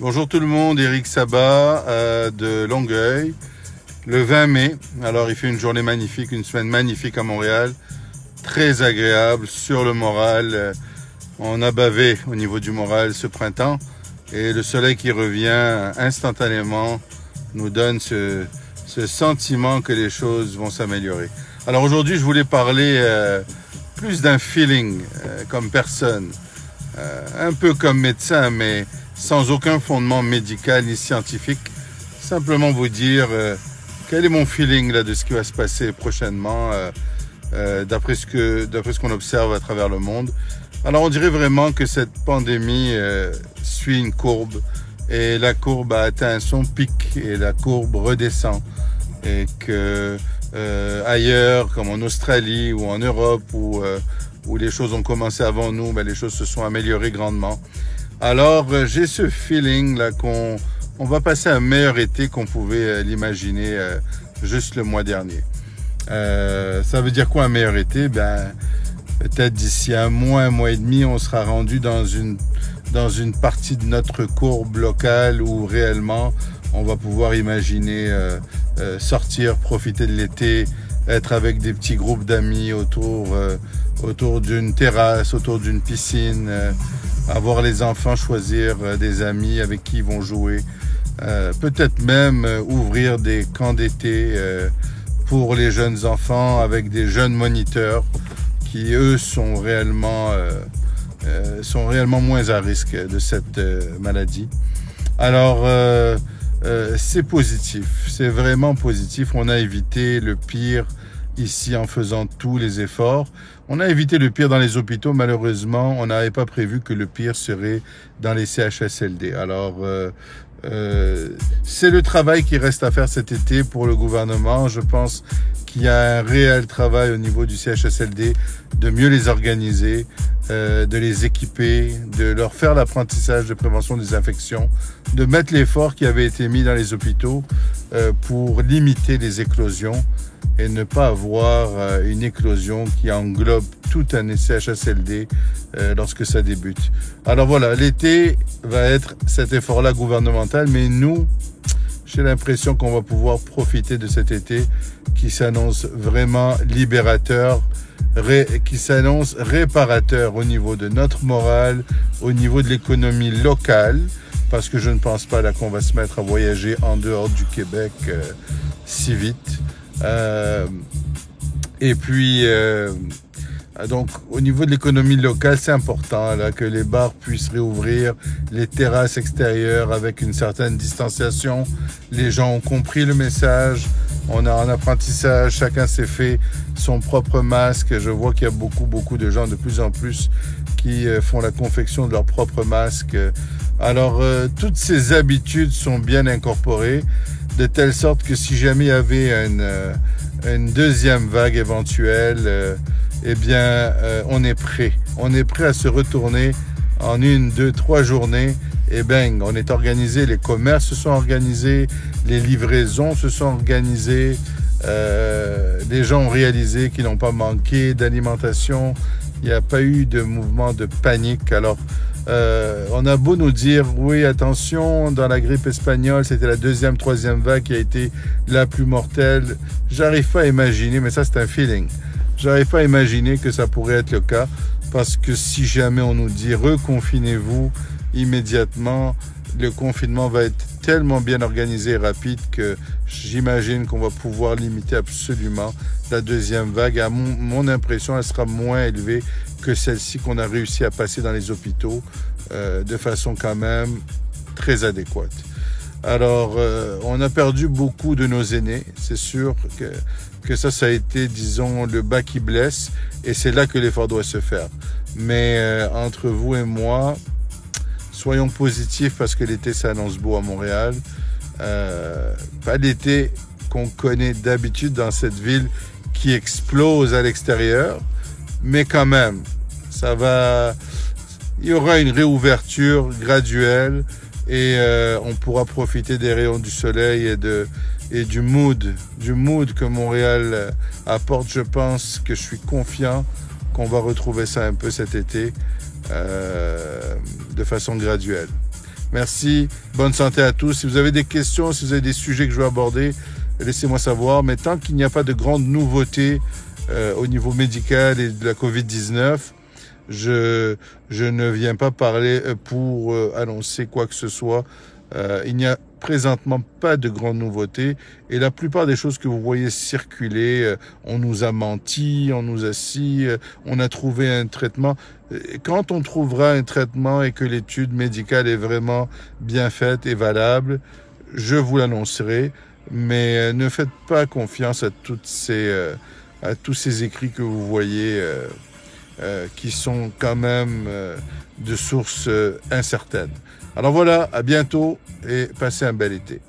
Bonjour tout le monde, Eric Sabat de Longueuil, le 20 mai. Alors il fait une journée magnifique, une semaine magnifique à Montréal, très agréable sur le moral. On a bavé au niveau du moral ce printemps et le soleil qui revient instantanément nous donne ce sentiment que les choses vont s'améliorer. Alors aujourd'hui je voulais parler plus d'un feeling comme personne, un peu comme médecin mais sans aucun fondement médical ni scientifique, simplement vous dire quel est mon feeling là de ce qui va se passer prochainement d'après ce qu'on observe à travers le monde. Alors on dirait vraiment que cette pandémie suit une courbe et la courbe a atteint son pic et la courbe redescend et que ailleurs comme en Australie ou en Europe où les choses ont commencé avant nous, ben, les choses se sont améliorées grandement. Alors, j'ai ce feeling là qu'on va passer un meilleur été qu'on pouvait l'imaginer juste le mois dernier. Ça veut dire quoi un meilleur été? Ben, peut-être d'ici un mois et demi, on sera rendu dans une partie de notre courbe locale où réellement on va pouvoir imaginer sortir, profiter de l'été, être avec des petits groupes d'amis autour d'une terrasse, autour d'une piscine, avoir les enfants choisir des amis avec qui ils vont jouer, peut-être même ouvrir des camps d'été pour les jeunes enfants avec des jeunes moniteurs qui eux sont réellement moins à risque de cette maladie. Alors c'est positif, c'est vraiment positif. On a évité le pire ici en faisant tous les efforts. On a évité le pire dans les hôpitaux. Malheureusement, on n'avait pas prévu que le pire serait dans les CHSLD. Alors, c'est le travail qui reste à faire cet été pour le gouvernement. Je pense qu'il y a un réel travail au niveau du CHSLD de mieux les organiser, de les équiper, de leur faire l'apprentissage de prévention des infections, de mettre l'effort qui avait été mis dans les hôpitaux pour limiter les éclosions et ne pas avoir une éclosion qui englobe tout un CHSLD lorsque ça débute. Alors voilà, l'été va être cet effort-là gouvernemental, mais nous, j'ai l'impression qu'on va pouvoir profiter de cet été qui s'annonce vraiment libérateur, qui s'annonce réparateur au niveau de notre morale, au niveau de l'économie locale, parce que je ne pense pas là qu'on va se mettre à voyager en dehors du Québec si vite. Et puis donc au niveau de l'économie locale, c'est important là que les bars puissent réouvrir, les terrasses extérieures avec une certaine distanciation. Les gens ont compris le message. On a un apprentissage, chacun s'est fait son propre masque. Je vois qu'il y a beaucoup de gens de plus en plus qui font la confection de leur propre masque. Alors toutes ces habitudes sont bien incorporées, de telle sorte que si jamais il y avait une deuxième vague éventuelle, on est prêt. On est prêt à se retourner en 1, 2, 3 journées. Et bang, on est organisé, les commerces se sont organisés, les livraisons se sont organisées, les gens ont réalisé qu'ils n'ont pas manqué d'alimentation. Il n'y a pas eu de mouvement de panique. Alors, on a beau nous dire, oui, attention, dans la grippe espagnole, c'était la 2e, 3e vague qui a été la plus mortelle. J'arrive pas à imaginer, mais ça c'est un feeling. J'arrive pas à imaginer que ça pourrait être le cas, parce que si jamais on nous dit reconfinez-vous immédiatement, le confinement va être tellement bien organisé et rapide que j'imagine qu'on va pouvoir limiter absolument la 2e vague. À mon impression, elle sera moins élevée que celle-ci qu'on a réussi à passer dans les hôpitaux de façon quand même très adéquate. Alors, on a perdu beaucoup de nos aînés. C'est sûr que ça a été, disons, le bas qui blesse et c'est là que l'effort doit se faire. Mais entre vous et moi, soyons positifs parce que l'été s'annonce beau à Montréal. Pas l'été qu'on connaît d'habitude dans cette ville qui explose à l'extérieur, mais quand même, il y aura une réouverture graduelle et on pourra profiter des rayons du soleil et du mood que Montréal apporte. Je pense que je suis confiant qu'on va retrouver ça un peu cet été de façon graduelle. Merci, bonne santé à tous. Si vous avez des questions, si vous avez des sujets que je veux aborder, laissez-moi savoir. Mais tant qu'il n'y a pas de grandes nouveautés au niveau médical et de la COVID-19, je ne viens pas parler pour annoncer quoi que ce soit. Il n'y a présentement pas de grandes nouveautés et la plupart des choses que vous voyez circuler, on nous a menti, on nous a on a trouvé un traitement. Quand on trouvera un traitement et que l'étude médicale est vraiment bien faite et valable, je vous l'annoncerai, mais ne faites pas confiance à tous ces écrits que vous voyez qui sont quand même de sources incertaines. Alors voilà, à bientôt et passez un bel été.